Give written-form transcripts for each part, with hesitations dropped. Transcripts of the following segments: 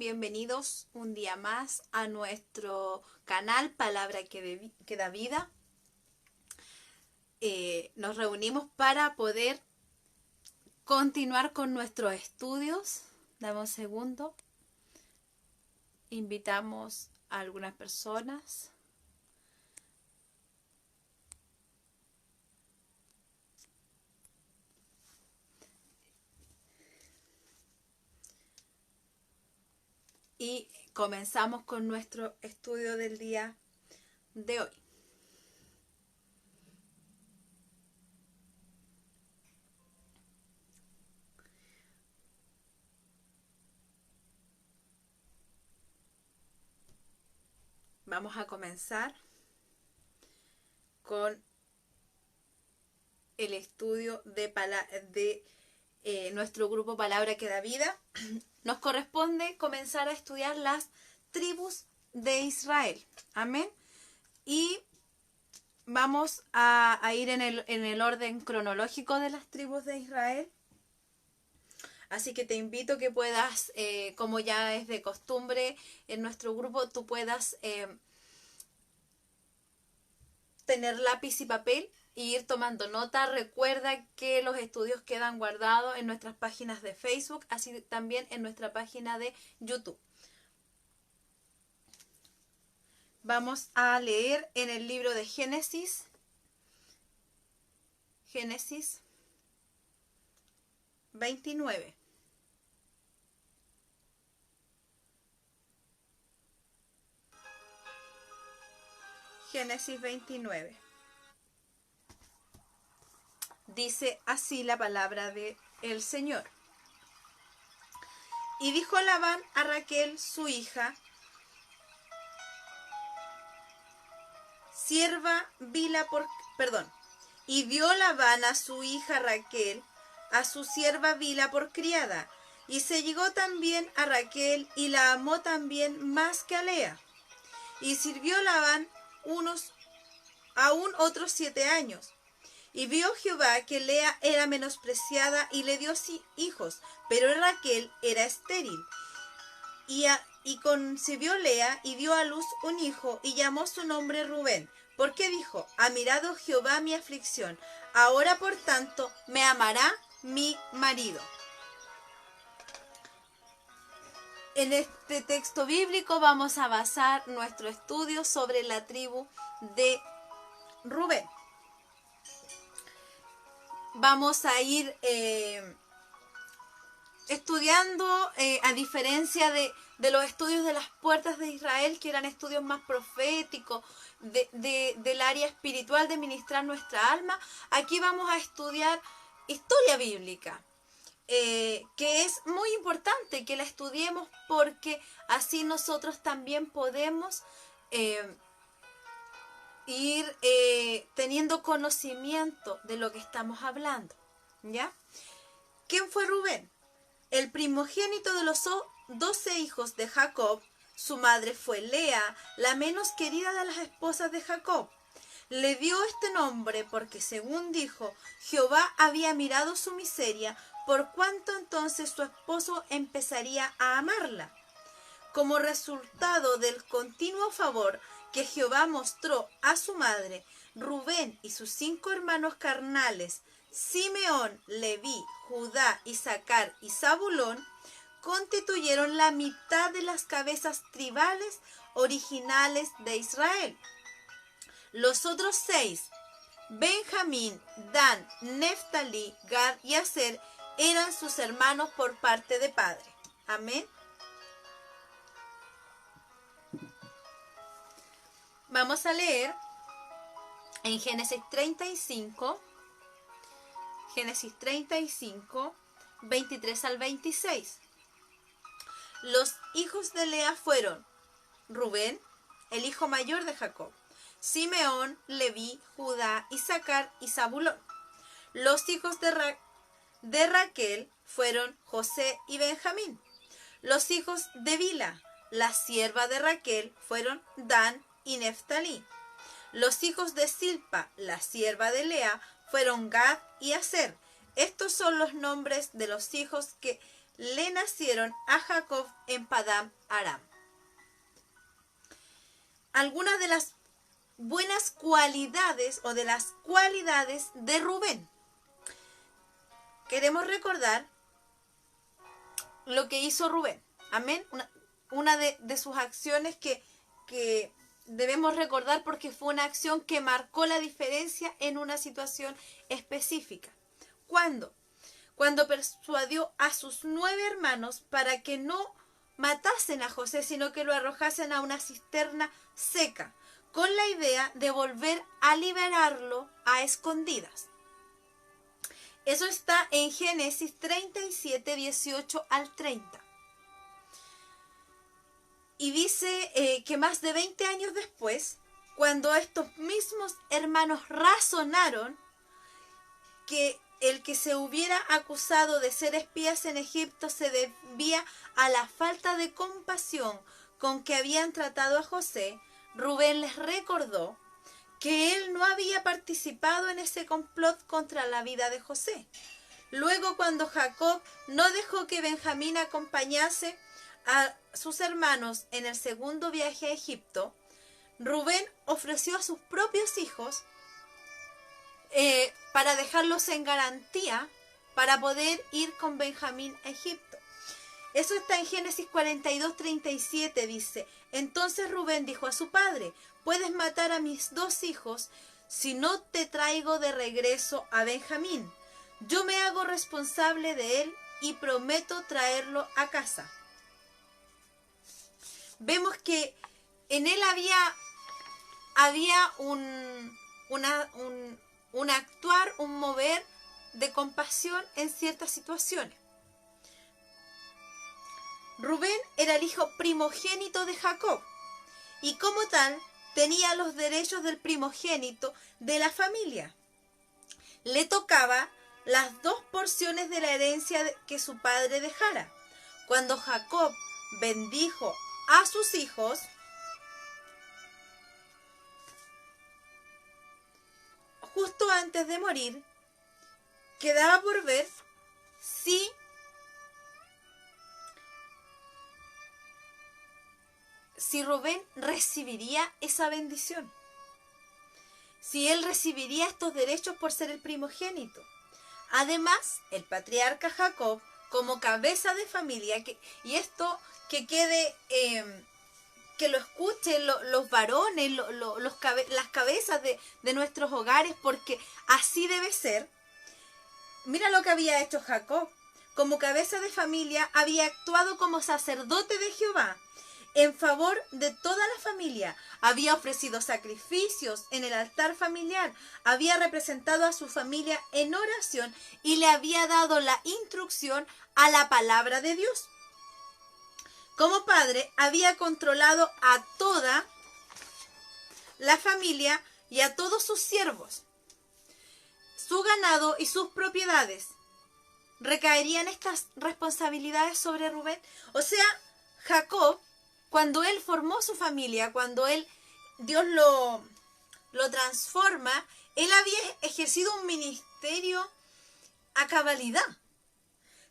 Bienvenidos un día más a nuestro canal Palabra que da vida. Nos reunimos para poder continuar con nuestros estudios. Dame un segundo. Invitamos a algunas personas. Y comenzamos con nuestro estudio del día de hoy. Vamos a comenzar con el estudio de nuestro grupo Palabra que da vida. Nos corresponde comenzar a estudiar las tribus de Israel. Amén. Y vamos a ir en el orden cronológico de las tribus de Israel. Así que te invito que puedas, como ya es de costumbre en nuestro grupo, tú puedas tener lápiz y papel e ir tomando nota. Recuerda que los estudios quedan guardados en nuestras páginas de Facebook, así también en nuestra página de YouTube. Vamos a leer en el libro de Génesis. Génesis 29. Génesis 29. Dice así la palabra del Señor. Y dijo Labán a Raquel, su hija, y dio Labán a su hija Raquel, a su sierva Bila por criada, y se llegó también a Raquel y la amó también más que a Lea. Y sirvió Labán aún otros 7 años. Y vio Jehová que Lea era menospreciada y le dio hijos, pero Raquel era estéril. Y concibió Lea y dio a luz un hijo y llamó su nombre Rubén, porque dijo: ha mirado Jehová mi aflicción, ahora por tanto me amará mi marido. En este texto bíblico vamos a basar nuestro estudio sobre la tribu de Rubén. Vamos a ir estudiando, a diferencia de los estudios de las puertas de Israel, que eran estudios más proféticos, del área espiritual de ministrar nuestra alma. Aquí vamos a estudiar historia bíblica, que es muy importante que la estudiemos, porque así nosotros también podemos ir teniendo conocimiento de lo que estamos hablando, ¿ya? ¿Quién fue Rubén? El primogénito de los 12 hijos de Jacob. Su madre fue Lea, la menos querida de las esposas de Jacob. Le dio este nombre porque, según dijo, Jehová había mirado su miseria, por cuanto entonces su esposo empezaría a amarla. Como resultado del continuo favor que Jehová mostró a su madre, Rubén y sus 5 hermanos carnales, Simeón, Leví, Judá, Isaacar y Zabulón, constituyeron la mitad de las cabezas tribales originales de Israel. Los otros 6, Benjamín, Dan, Neftalí, Gad y Aser, eran sus hermanos por parte de padre. Amén. Vamos a leer en Génesis 35, 23 al 26. Los hijos de Lea fueron Rubén, el hijo mayor de Jacob, Simeón, Leví, Judá, Isaacar y Zabulón. Los hijos de Raquel fueron José y Benjamín. Los hijos de Bila, la sierva de Raquel, fueron Dan y Neftalí. Los hijos de Silpa, la sierva de Lea, fueron Gad y Aser. Estos son los nombres de los hijos que le nacieron a Jacob en Padán Aram. Algunas de las buenas cualidades o de las cualidades de Rubén. Queremos recordar lo que hizo Rubén. Amén. Una de sus acciones que debemos recordar porque fue una acción que marcó la diferencia en una situación específica. ¿Cuándo? Cuando persuadió a sus 9 hermanos para que no matasen a José, sino que lo arrojasen a una cisterna seca, con la idea de volver a liberarlo a escondidas. Eso está en Génesis 37, 18 al 30. Y dice que más de 20 años después, cuando estos mismos hermanos razonaron que el que se hubiera acusado de ser espías en Egipto se debía a la falta de compasión con que habían tratado a José, Rubén les recordó que él no había participado en ese complot contra la vida de José. Luego, cuando Jacob no dejó que Benjamín acompañase a sus hermanos en el segundo viaje a Egipto, Rubén ofreció a sus propios hijos para dejarlos en garantía para poder ir con Benjamín a Egipto. Eso está en Génesis 42, 37, dice: entonces Rubén dijo a su padre: puedes matar a mis 2 hijos si no te traigo de regreso a Benjamín. Yo me hago responsable de él y prometo traerlo a casa. Vemos que en él había un actuar, un mover de compasión en ciertas situaciones. Rubén era el hijo primogénito de Jacob y como tal tenía los derechos del primogénito de la familia. Le tocaba las 2 porciones de la herencia que su padre dejara. Cuando Jacob bendijo a sus hijos, justo antes de morir, quedaba por ver si Rubén recibiría esa bendición, si él recibiría estos derechos por ser el primogénito. Además, el patriarca Jacob, como cabeza de familia, y esto que quede, que lo escuchen los varones, las cabezas de nuestros hogares, porque así debe ser. Mira lo que había hecho Jacob. Como cabeza de familia, había actuado como sacerdote de Jehová en favor de toda la familia. Había ofrecido sacrificios en el altar familiar, había representado a su familia en oración y le había dado la instrucción a la palabra de Dios. Como padre, había controlado a toda la familia y a todos sus siervos. Su ganado y sus propiedades. ¿Recaerían estas responsabilidades sobre Rubén? O sea, Jacob, cuando él formó su familia, cuando Dios lo transforma, él había ejercido un ministerio a cabalidad.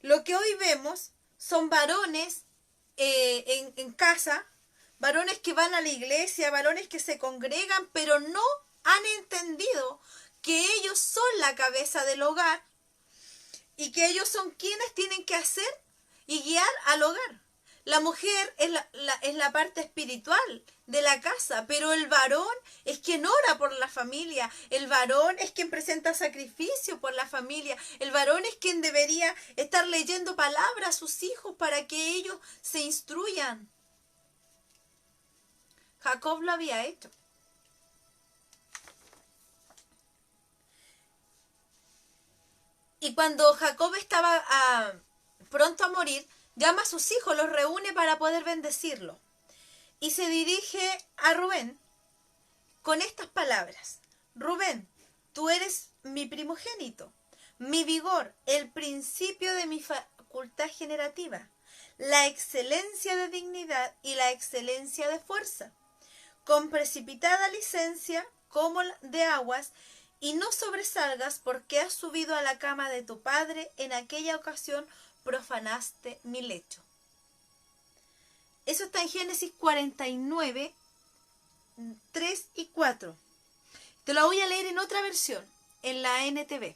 Lo que hoy vemos son varones en casa, varones que van a la iglesia, varones que se congregan, pero no han entendido que ellos son la cabeza del hogar y que ellos son quienes tienen que hacer y guiar al hogar. La mujer es la parte espiritual de la casa, pero el varón es quien ora por la familia, el varón es quien presenta sacrificio por la familia, el varón es quien debería estar leyendo palabras a sus hijos para que ellos se instruyan. Jacob lo había hecho. Y cuando Jacob estaba pronto a morir, llama a sus hijos, los reúne para poder bendecirlo. Y se dirige a Rubén con estas palabras: Rubén, tú eres mi primogénito, mi vigor, el principio de mi facultad generativa, la excelencia de dignidad y la excelencia de fuerza, con precipitada licencia como de aguas, y no sobresalgas porque has subido a la cama de tu padre en aquella ocasión profanaste mi lecho. Eso está en Génesis 49, 3 y 4. Te lo voy a leer en otra versión, en la NTV.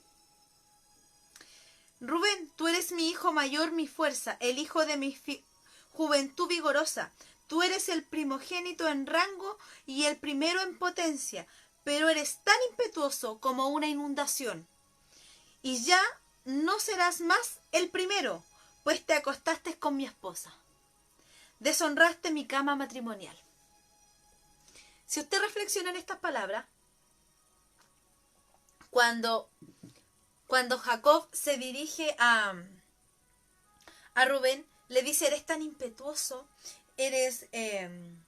Rubén, tú eres mi hijo mayor, mi fuerza, el hijo de mi juventud vigorosa. Tú eres el primogénito en rango y el primero en potencia, pero eres tan impetuoso como una inundación. Y ya no serás más el primero, pues te acostaste con mi esposa. Deshonraste mi cama matrimonial. Si usted reflexiona en estas palabras, cuando Jacob se dirige a Rubén, le dice, eres tan impetuoso, eres el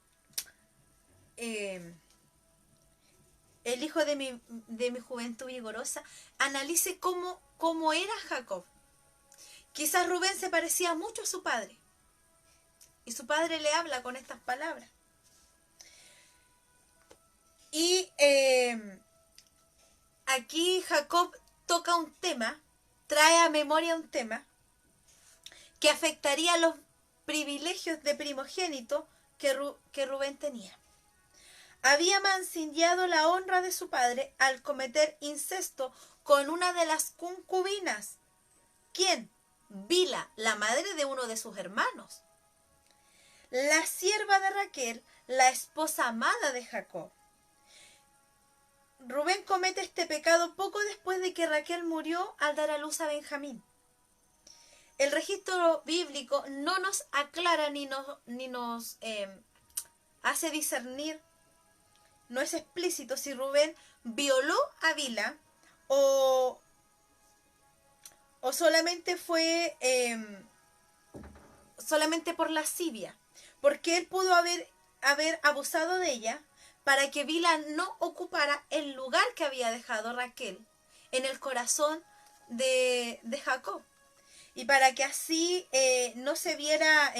hijo de mi juventud vigorosa. Analice cómo era Jacob. Quizás Rubén se parecía mucho a su padre. Y su padre le habla con estas palabras. Y aquí Jacob toca un tema, trae a memoria un tema que afectaría los privilegios de primogénito que Rubén tenía. Había mancillado la honra de su padre al cometer incesto con una de las concubinas. ¿Quién? Bilha, la madre de uno de sus hermanos. La sierva de Raquel, la esposa amada de Jacob. Rubén comete este pecado poco después de que Raquel murió al dar a luz a Benjamín. El registro bíblico no nos aclara ni nos hace discernir, no es explícito si Rubén violó a Bilha o solamente fue solamente por lascivia, porque él pudo haber abusado de ella para que Bilha no ocupara el lugar que había dejado Raquel en el corazón de Jacob, y para que así no se viera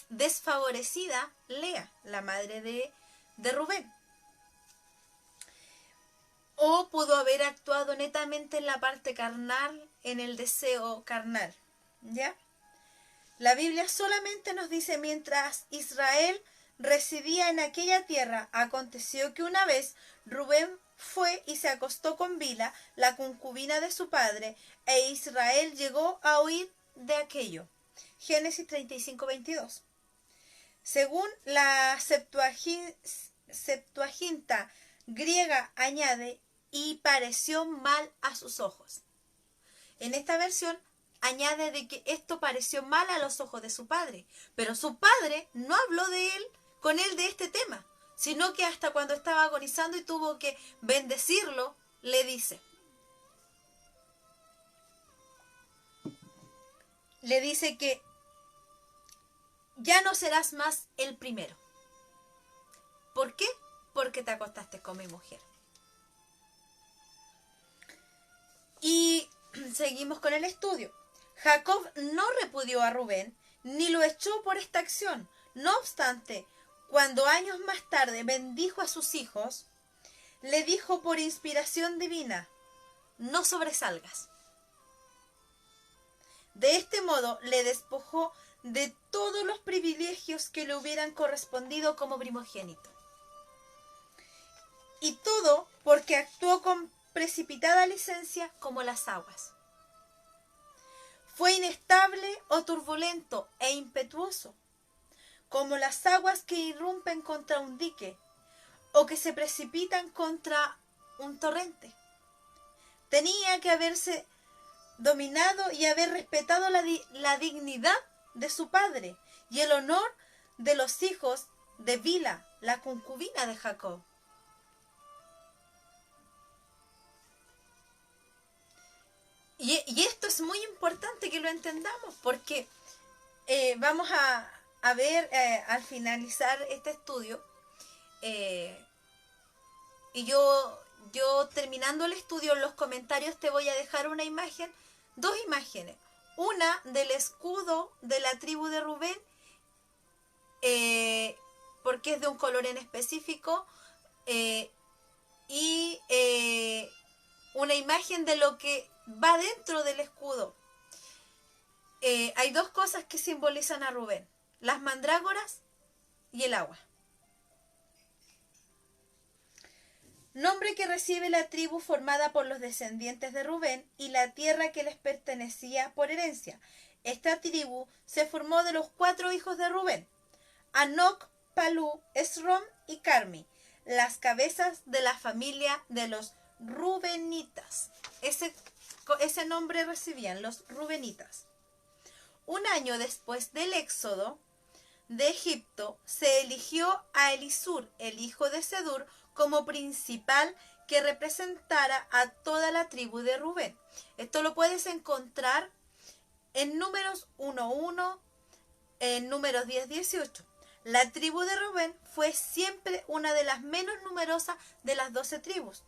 desfavorecida Lea, la madre de Rubén. O pudo haber actuado netamente en la parte carnal, en el deseo carnal, ¿ya? La Biblia solamente nos dice, mientras Israel residía en aquella tierra, aconteció que una vez Rubén fue y se acostó con Bilha, la concubina de su padre, e Israel llegó a oír de aquello. Génesis 35, 22. Según la Septuaginta griega añade, y pareció mal a sus ojos. En esta versión añade de que esto pareció mal a los ojos de su padre, pero su padre no habló con él de este tema, sino que hasta cuando estaba agonizando y tuvo que bendecirlo, le dice que ya no serás más el primero. ¿Por qué? Porque te acostaste con mi mujer. Y seguimos con el estudio. Jacob no repudió a Rubén, ni lo echó por esta acción. No obstante, cuando años más tarde bendijo a sus hijos, le dijo por inspiración divina, no sobresalgas. De este modo le despojó de todos los privilegios que le hubieran correspondido como primogénito. Y todo porque actuó con precipitada licencia como las aguas. Fue inestable o turbulento e impetuoso, como las aguas que irrumpen contra un dique o que se precipitan contra un torrente. Tenía que haberse dominado y haber respetado la dignidad de su padre y el honor de los hijos de Bilha, la concubina de Jacob. Y esto es muy importante que lo entendamos, porque vamos a ver al finalizar este estudio, y yo terminando el estudio, en los comentarios te voy a dejar una imagen, dos imágenes. Una del escudo de la tribu de Rubén, porque es de un color en específico, y una imagen de lo que va dentro del escudo. hay dos cosas que simbolizan a Rubén: las mandrágoras y el agua. Nombre que recibe la tribu formada por los descendientes de Rubén y la tierra que les pertenecía por herencia. Esta tribu se formó de los 4 hijos de Rubén: Anoc, Palú, Esrom y Carmi, las cabezas de la familia de los Rubenitas. Ese nombre recibían los Rubenitas. Un año después del éxodo de Egipto, se eligió a Elisur, el hijo de Sedur, como principal que representara a toda la tribu de Rubén. Esto lo puedes encontrar en Números 1:1, en Números 10:18. La tribu de Rubén fue siempre una de las menos numerosas de las 12 tribus.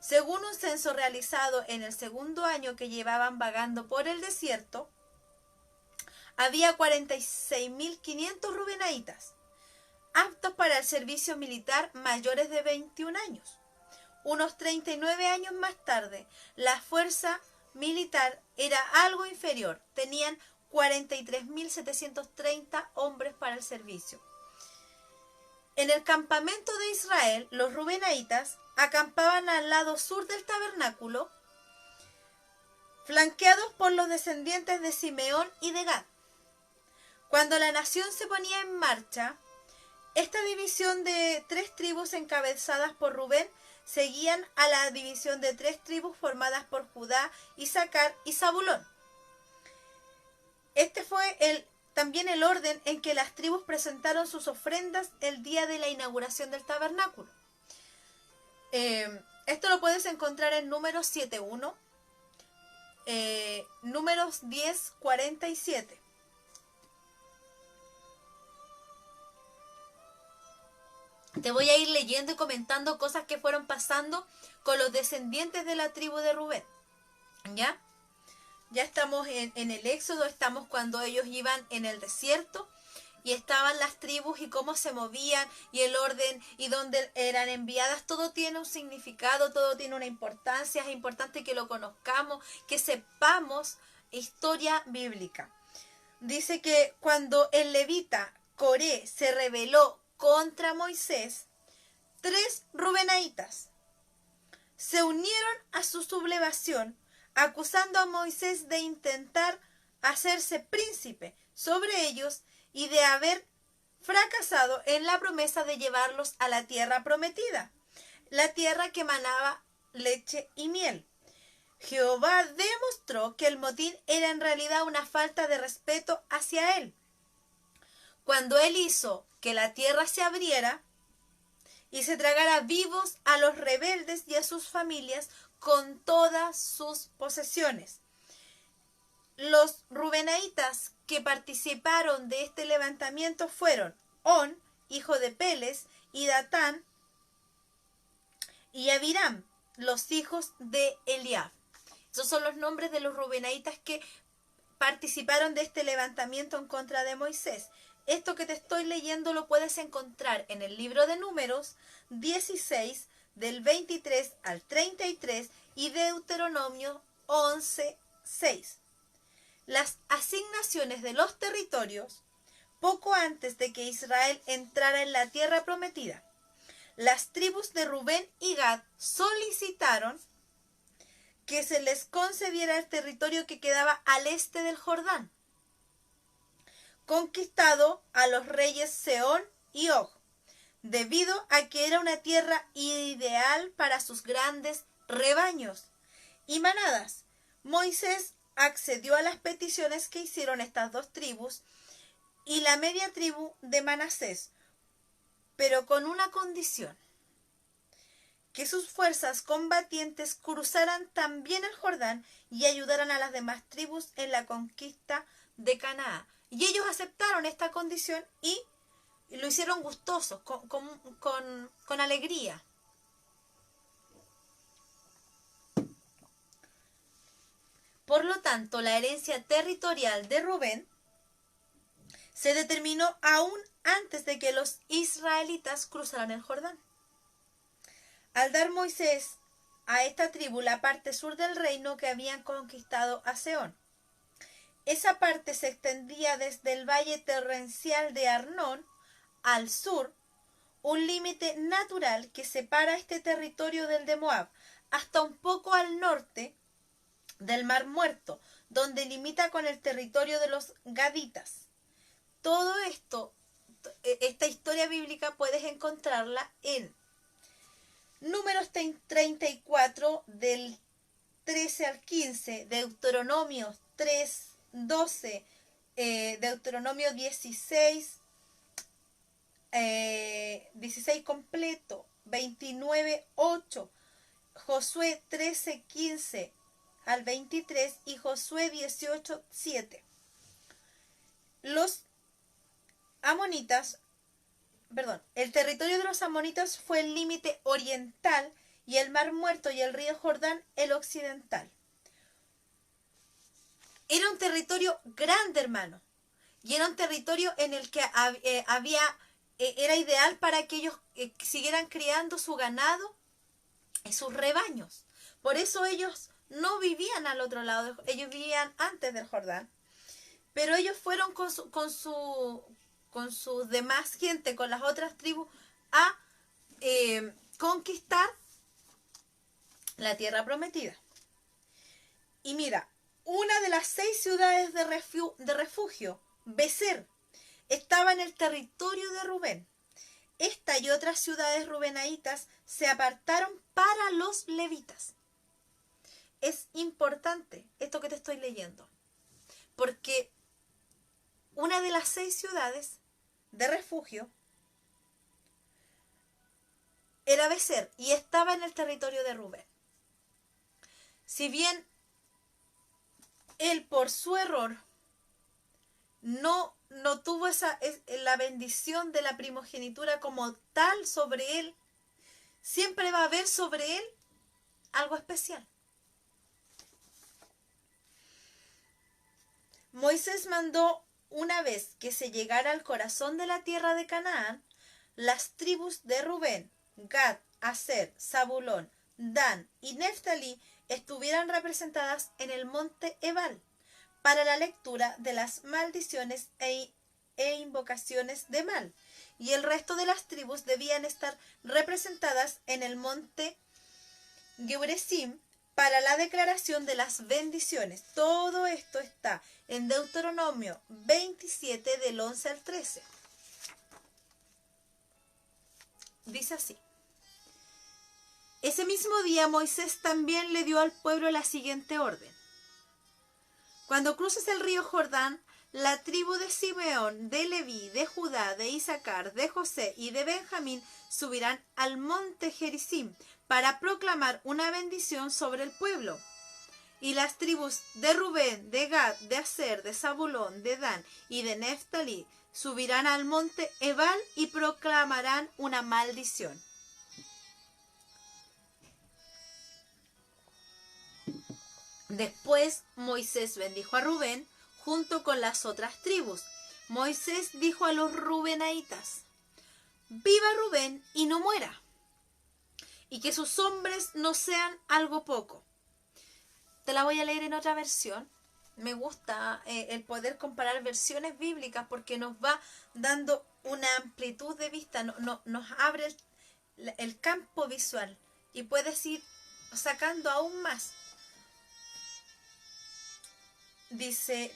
Según un censo realizado en el segundo año que llevaban vagando por el desierto, había 46.500 rubenaitas, aptos para el servicio militar, mayores de 21 años. Unos 39 años más tarde, la fuerza militar era algo inferior. Tenían 43.730 hombres para el servicio. En el campamento de Israel, los rubenaitas acampaban al lado sur del tabernáculo, flanqueados por los descendientes de Simeón y de Gad. Cuando la nación se ponía en marcha, esta división de 3 tribus encabezadas por Rubén seguían a la división de 3 tribus formadas por Judá, Isaacar y Zabulón. Este fue también el orden en que las tribus presentaron sus ofrendas el día de la inauguración del tabernáculo. Esto lo puedes encontrar en Números 7:1, Números 10:47. Te voy a ir leyendo y comentando cosas que fueron pasando con los descendientes de la tribu de Rubén. ¿Ya? Ya estamos en el Éxodo, estamos cuando ellos iban en el desierto y estaban las tribus y cómo se movían y el orden y dónde eran enviadas. Todo tiene un significado, todo tiene una importancia. Es importante que lo conozcamos, que sepamos historia bíblica. Dice que cuando el levita Coré se rebeló contra Moisés, 3 rubenaitas se unieron a su sublevación, acusando a Moisés de intentar hacerse príncipe sobre ellos y de haber fracasado en la promesa de llevarlos a la tierra prometida, la tierra que manaba leche y miel. Jehová demostró que el motín era en realidad una falta de respeto hacia él, cuando él hizo que la tierra se abriera y se tragara vivos a los rebeldes y a sus familias con todas sus posesiones. Los rubenaitas que participaron de este levantamiento fueron On, hijo de Peles, y Datán y Abiram, los hijos de Eliab. Esos son los nombres de los rubenaitas que participaron de este levantamiento en contra de Moisés. Esto que te estoy leyendo lo puedes encontrar en el libro de Números 16, del 23 al 33, y Deuteronomio 11:6. Las asignaciones de los territorios poco antes de que Israel entrara en la tierra prometida. Las tribus de Rubén y Gad solicitaron que se les concediera el territorio que quedaba al este del Jordán, conquistado a los reyes Sehón y Og, debido a que era una tierra ideal para sus grandes rebaños y manadas. Moisés accedió a las peticiones que hicieron estas 2 tribus y la media tribu de Manasés, pero con una condición: que sus fuerzas combatientes cruzaran también el Jordán y ayudaran a las demás tribus en la conquista de Canaán. Y ellos aceptaron esta condición y lo hicieron gustosos, con alegría. Por lo tanto, la herencia territorial de Rubén se determinó aún antes de que los israelitas cruzaran el Jordán. Al dar Moisés a esta tribu la parte sur del reino que habían conquistado a Sehón, Esa parte se extendía desde el valle torrencial de Arnón al sur, un límite natural que separa este territorio del de Moab, hasta un poco al norte del Mar Muerto, donde limita con el territorio de los Gaditas. Todo esto, esta historia bíblica puedes encontrarla en Números 34 del 13 al 15, Deuteronomio 3, 12, Deuteronomio 16, 16 completo, 29, 8, Josué 13, 15 al 23 y Josué 18, 7. Los amonitas, el territorio de los amonitas fue el límite oriental y el Mar Muerto y el río Jordán el occidental. Era un territorio grande, hermano, y era un territorio en el que era ideal para que ellos siguieran criando su ganado y sus rebaños. Por eso ellos no vivían al otro lado, ellos vivían antes del Jordán, pero ellos fueron con su demás gente, con las otras tribus, a conquistar la tierra prometida. Y mira, una de las 6 ciudades de refugio, Becer, estaba en el territorio de Rubén. Esta y otras ciudades rubenaitas se apartaron para los levitas. Es importante esto que te estoy leyendo, porque una de las 6 ciudades de refugio era Becer y estaba en el territorio de Rubén. Si bien él por su error no tuvo la bendición de la primogenitura como tal sobre él, siempre va a haber sobre él algo especial. Moisés mandó, una vez que se llegara al corazón de la tierra de Canaán, las tribus de Rubén, Gad, Aser, Zabulón, Dan y Neftalí estuvieran representadas en el monte Ebal para la lectura de las maldiciones e invocaciones de mal, y el resto de las tribus debían estar representadas en el monte Gerizim para la declaración de las bendiciones. Todo esto está en Deuteronomio 27 del 11 al 13. Dice así: ese mismo día Moisés también le dio al pueblo la siguiente orden: cuando cruces el río Jordán, la tribu de Simeón, de Leví, de Judá, de Isaacar, de José y de Benjamín subirán al monte Gerizim para proclamar una bendición sobre el pueblo. Y las tribus de Rubén, de Gad, de Aser, de Zabulón, de Dan y de Neftalí subirán al monte Ebal y proclamarán una maldición. Después Moisés bendijo a Rubén junto con las otras tribus. Moisés dijo a los rubenaitas: viva Rubén y no muera, y que sus hombres no sean algo poco. Te la voy a leer en otra versión. Me gusta el poder comparar versiones bíblicas porque nos va dando una amplitud de vista, nos abre el campo visual y puedes ir sacando aún más. Dice,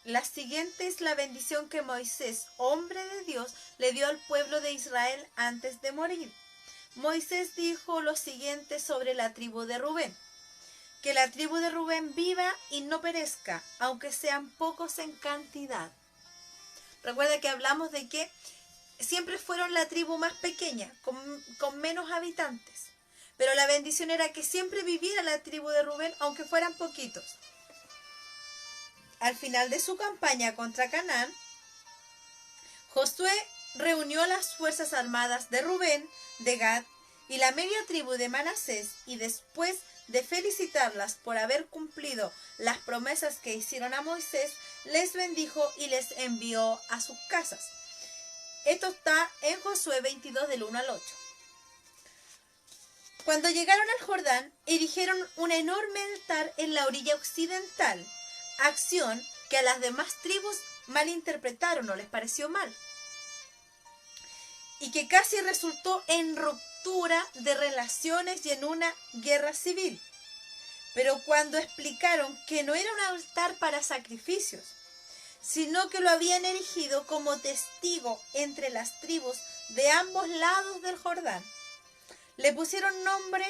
la siguiente es la bendición que Moisés, hombre de Dios, le dio al pueblo de Israel antes de morir. Moisés dijo lo siguiente sobre la tribu de Rubén: que la tribu de Rubén viva y no perezca, aunque sean pocos en cantidad. Recuerda que hablamos de que siempre fueron la tribu más pequeña, con menos habitantes. Pero la bendición era que siempre viviera la tribu de Rubén, aunque fueran poquitos. Al final de su campaña contra Canaán, Josué reunió las fuerzas armadas de Rubén, de Gad y la media tribu de Manasés, y después de felicitarlas por haber cumplido las promesas que hicieron a Moisés, les bendijo y les envió a sus casas. Esto está en Josué 22 del 1 al 8. Cuando llegaron al Jordán, erigieron un enorme altar en la orilla occidental, acción que a las demás tribus malinterpretaron o les pareció mal, y que casi resultó en ruptura de relaciones y en una guerra civil. Pero cuando explicaron que no era un altar para sacrificios, sino que lo habían erigido como testigo entre las tribus de ambos lados del Jordán, le pusieron nombre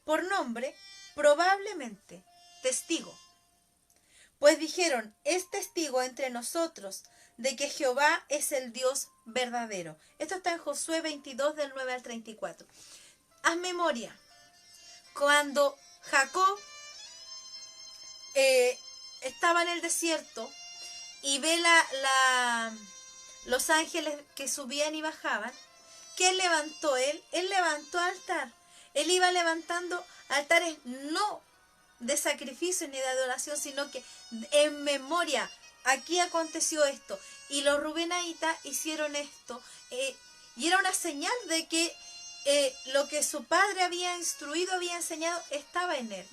por nombre, probablemente testigo. Pues dijeron, es testigo entre nosotros de que Jehová es el Dios verdadero. Esto está en Josué 22 del 9 al 34. Haz memoria. Cuando Jacob estaba en el desierto y ve los ángeles que subían y bajaban, ¿qué levantó él? Él levantó altar. Él iba levantando altares no de sacrificio ni de adoración, sino que en memoria, aquí aconteció esto. Y los rubenaitas hicieron esto. Y era una señal de que lo que su padre había instruido, había enseñado, estaba en él.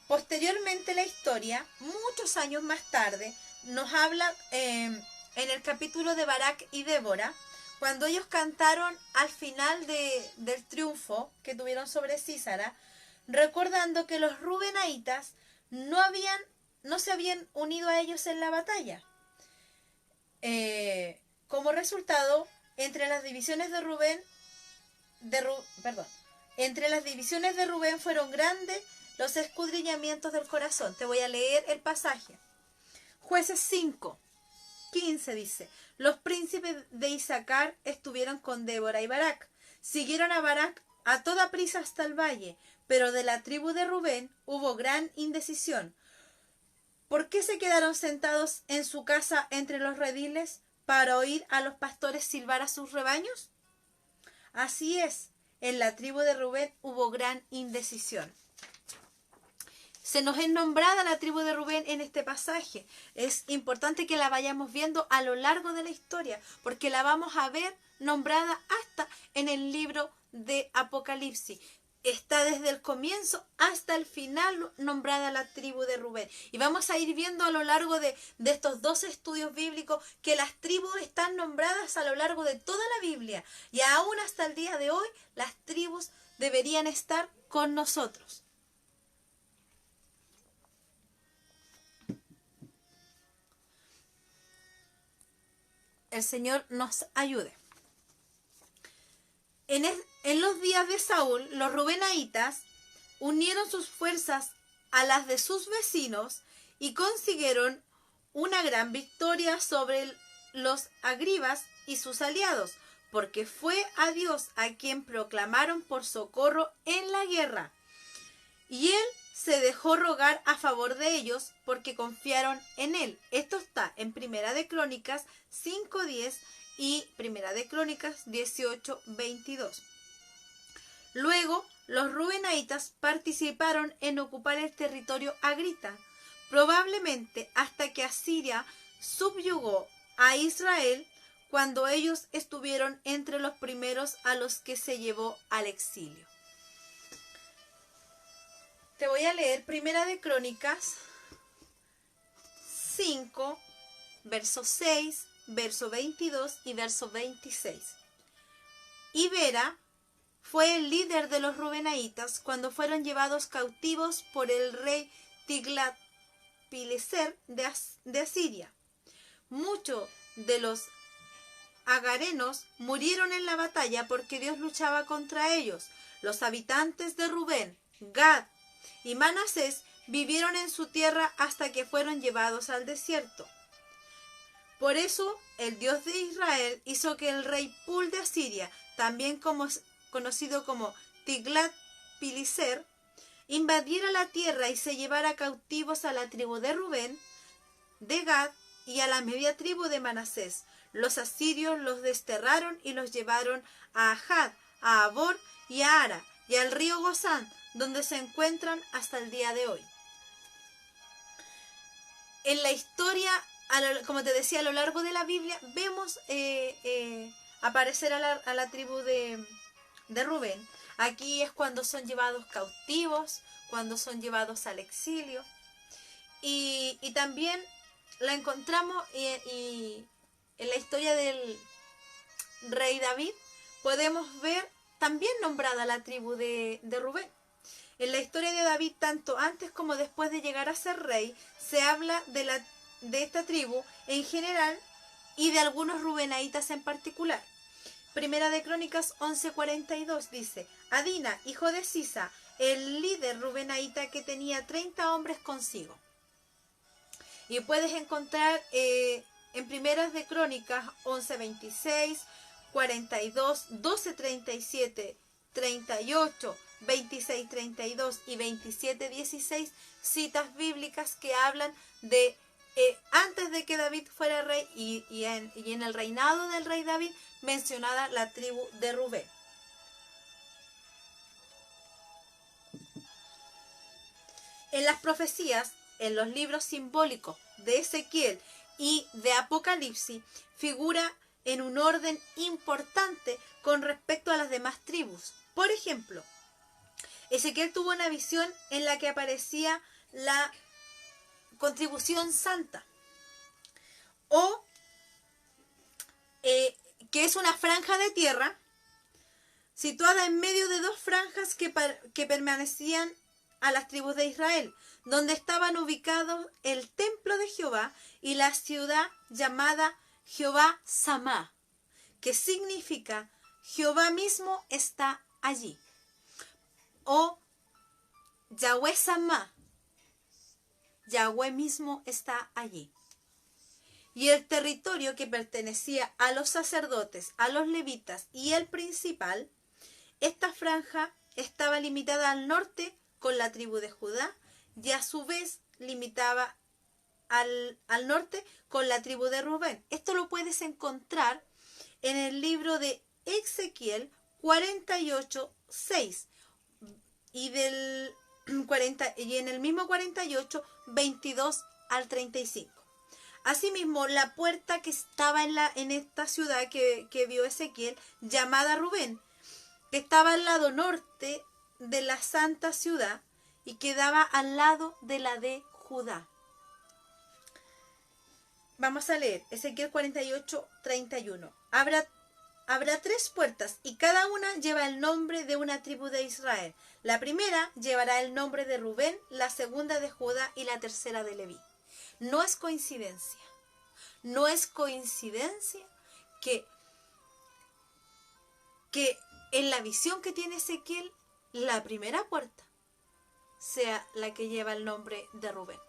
Posteriormente la historia, muchos años más tarde, nos habla en el capítulo de Barak y Débora, cuando ellos cantaron al final del triunfo que tuvieron sobre Sísara, recordando que los rubenaitas no se habían unido a ellos en la batalla. Como resultado, entre las divisiones de Rubén fueron grandes los escudriñamientos del corazón. Te voy a leer el pasaje. Jueces 5, 15 dice: los príncipes de Isaacar estuvieron con Débora y Barak. Siguieron a Barak a toda prisa hasta el valle, pero de la tribu de Rubén hubo gran indecisión. ¿Por qué se quedaron sentados en su casa entre los rediles para oír a los pastores silbar a sus rebaños? Así es, en la tribu de Rubén hubo gran indecisión. Se nos es nombrada la tribu de Rubén en este pasaje. Es importante que la vayamos viendo a lo largo de la historia, porque la vamos a ver nombrada hasta en el libro de Apocalipsis. Está desde el comienzo hasta el final nombrada la tribu de Rubén. Y vamos a ir viendo a lo largo de estos 12 estudios bíblicos que las tribus están nombradas a lo largo de toda la Biblia. Y aún hasta el día de hoy, las tribus deberían estar con nosotros. El Señor nos ayude. En los días de Saúl, los rubenaitas unieron sus fuerzas a las de sus vecinos y consiguieron una gran victoria sobre los agribas y sus aliados, porque fue a Dios a quien proclamaron por socorro en la guerra. Y él se dejó rogar a favor de ellos porque confiaron en él. Esto está en Primera de Crónicas 5:10 y Primera de Crónicas 18:22. Luego, los rubenaitas participaron en ocupar el territorio agrita, probablemente hasta que Asiria subyugó a Israel, cuando ellos estuvieron entre los primeros a los que se llevó al exilio. Te voy a leer Primera de Crónicas 5, verso 6, verso 22 y verso 26. Ibera fue el líder de los rubenaitas cuando fueron llevados cautivos por el rey Tiglat-Pileser de Asiria. Muchos de los agarenos murieron en la batalla porque Dios luchaba contra ellos. Los habitantes de Rubén, Gad y Manasés vivieron en su tierra hasta que fueron llevados al desierto. Por eso el Dios de Israel hizo que el rey Pul de Asiria, también conocido como Tiglat-Pileser, invadiera la tierra y se llevara cautivos a la tribu de Rubén, de Gad y a la media tribu de Manasés. Los asirios los desterraron y los llevaron a Ahad, a Abor y a Ara y al río Gozán, donde se encuentran hasta el día de hoy. En la historia, como te decía, a lo largo de la Biblia, vemos aparecer a la tribu de de Rubén. Aquí es cuando son llevados cautivos, cuando son llevados al exilio. Y también la encontramos y en la historia del rey David podemos ver también nombrada la tribu de Rubén. En la historia de David, tanto antes como después de llegar a ser rey, se habla de esta tribu en general y de algunos rubenaitas en particular. Primera de Crónicas 11:42 dice: Adina, hijo de Sisa, el líder rubenaita que tenía 30 hombres consigo. Y puedes encontrar en Primeras de Crónicas 11:26, 42, 12:37, 38, 26:32 y 27:16 citas bíblicas que hablan de antes de que David fuera rey y en el reinado del rey David mencionada la tribu de Rubén. En las profecías, en los libros simbólicos de Ezequiel y de Apocalipsis, figura en un orden importante con respecto a las demás tribus. Por ejemplo, Ezequiel tuvo una visión en la que aparecía la contribución santa, o que es una franja de tierra situada en medio de dos franjas que permanecían a las tribus de Israel, donde estaban ubicados el templo de Jehová y la ciudad llamada Jehová Samá, que significa Jehová mismo está allí, o Yahweh Samá, Yahweh mismo está allí. Y el territorio que pertenecía a los sacerdotes, a los levitas y el principal, esta franja estaba limitada al norte con la tribu de Judá y a su vez limitaba al norte con la tribu de Rubén. Esto lo puedes encontrar en el libro de Ezequiel 48:6 y en el mismo 48, 22 al 35. Asimismo, la puerta que estaba en esta ciudad que vio Ezequiel, llamada Rubén, que estaba al lado norte de la santa ciudad y quedaba al lado de la de Judá. Vamos a leer Ezequiel 48:31. Habrá 3 puertas y cada una lleva el nombre de una tribu de Israel. La primera llevará el nombre de Rubén, la segunda de Judá y la tercera de Leví. No es coincidencia. No es coincidencia que en la visión que tiene Ezequiel, la primera puerta sea la que lleva el nombre de Rubén.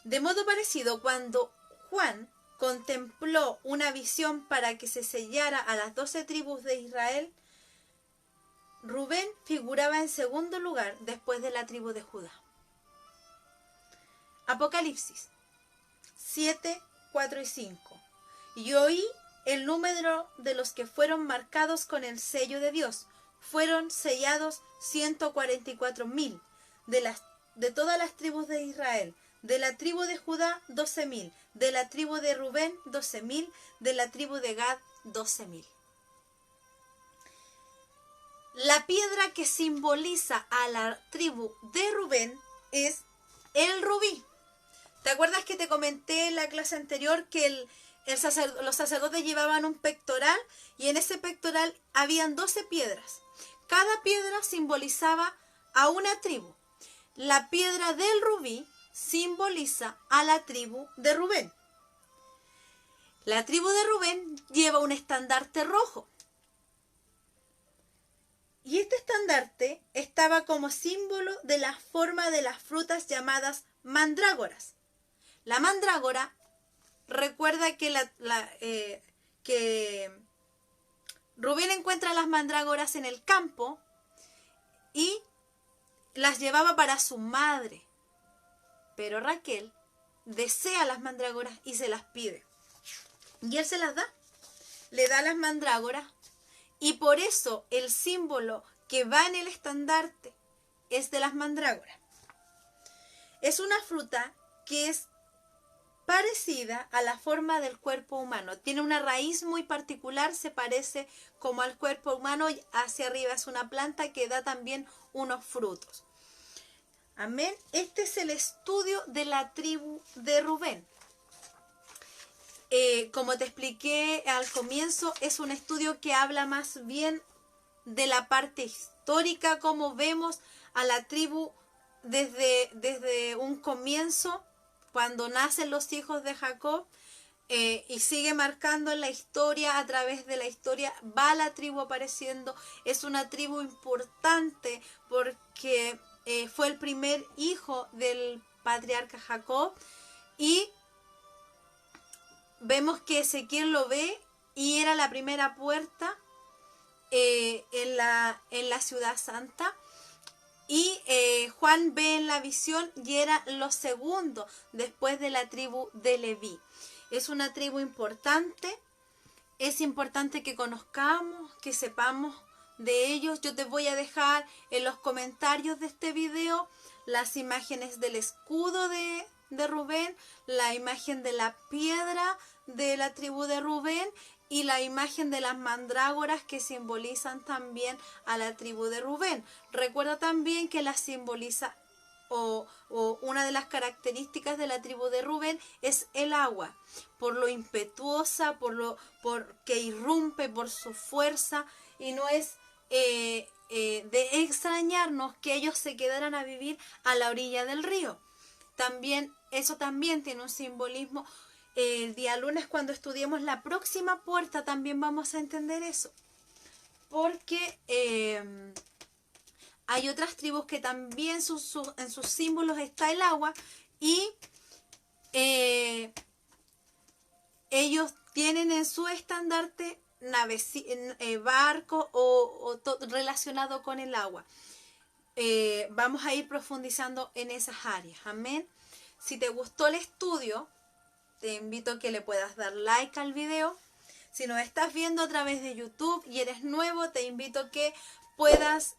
De modo parecido, cuando Juan contempló una visión para que se sellara a las 12 tribus de Israel, Rubén figuraba en segundo lugar después de la tribu de Judá. Apocalipsis 7, 4 y 5. Y oí el número de los que fueron marcados con el sello de Dios. Fueron sellados 144,000 de todas las tribus de Israel. De la tribu de Judá, 12,000. De la tribu de Rubén, 12,000. De la tribu de Gad, 12,000. La piedra que simboliza a la tribu de Rubén es el rubí. ¿Te acuerdas que te comenté en la clase anterior que los sacerdotes llevaban un pectoral y en ese pectoral habían 12 piedras? Cada piedra simbolizaba a una tribu. La piedra del rubí simboliza a la tribu de Rubén. La tribu de Rubén lleva un estandarte rojo. Y este estandarte estaba como símbolo de la forma de las frutas llamadas mandrágoras. La mandrágora, recuerda que Rubén encuentra las mandrágoras en el campo y las llevaba para su madre. Pero Raquel desea las mandrágoras y se las pide. Y él se las da. Le da las mandrágoras. Y por eso el símbolo que va en el estandarte es de las mandrágoras. Es una fruta que es parecida a la forma del cuerpo humano. Tiene una raíz muy particular, se parece como al cuerpo humano, y hacia arriba es una planta que da también unos frutos. Amén. Este es el estudio de la tribu de Rubén. Como te expliqué al comienzo, es un estudio que habla más bien de la parte histórica, como vemos a la tribu desde un comienzo, cuando nacen los hijos de Jacob, y sigue marcando en la historia, a través de la historia va la tribu apareciendo. Es una tribu importante porque fue el primer hijo del patriarca Jacob, y vemos que Ezequiel lo ve y era la primera puerta en la ciudad santa. Y Juan ve en la visión y era lo segundo después de la tribu de Leví. Es una tribu importante, es importante que conozcamos, que sepamos de ellos. Yo te voy a dejar en los comentarios de este video las imágenes del escudo de Rubén, la imagen de la piedra de la tribu de Rubén y la imagen de las mandrágoras que simbolizan también a la tribu de Rubén. Recuerda también que la simboliza o una de las características de la tribu de Rubén es el agua, por lo impetuosa, porque irrumpe, por su fuerza, y no es de extrañarnos que ellos se quedaran a vivir a la orilla del río. Eso también tiene un simbolismo. El día lunes, cuando estudiemos la próxima puerta, también vamos a entender eso. Porque hay otras tribus que también en sus símbolos está el agua, y ellos tienen en su estandarte barcos relacionado con el agua. Vamos a ir profundizando en esas áreas. Amén. Si te gustó el estudio, te invito a que le puedas dar like al video. Si nos estás viendo a través de YouTube y eres nuevo, te invito a que puedas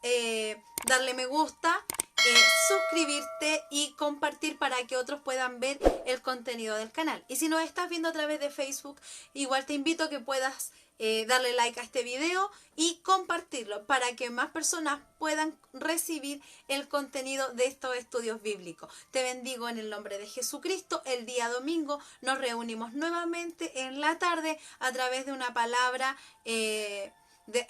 darle me gusta, suscribirte y compartir para que otros puedan ver el contenido del canal. Y si nos estás viendo a través de Facebook, igual te invito a que puedas darle like a este video y compartirlo para que más personas puedan recibir el contenido de estos estudios bíblicos. Te bendigo en el nombre de Jesucristo. El día domingo nos reunimos nuevamente en la tarde a través de una palabra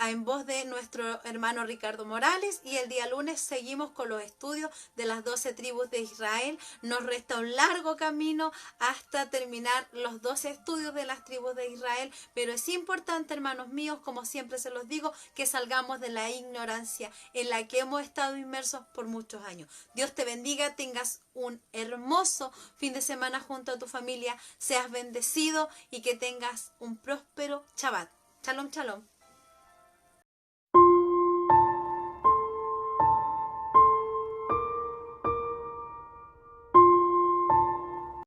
en voz de nuestro hermano Ricardo Morales, y el día lunes seguimos con los estudios de las 12 tribus de Israel. Nos resta un largo camino hasta terminar los 12 estudios de las tribus de Israel, pero es importante, hermanos míos, como siempre se los digo, que salgamos de la ignorancia en la que hemos estado inmersos por muchos años. Dios te bendiga, tengas un hermoso fin de semana junto a tu familia, seas bendecido y que tengas un próspero Shabbat. Shalom, shalom.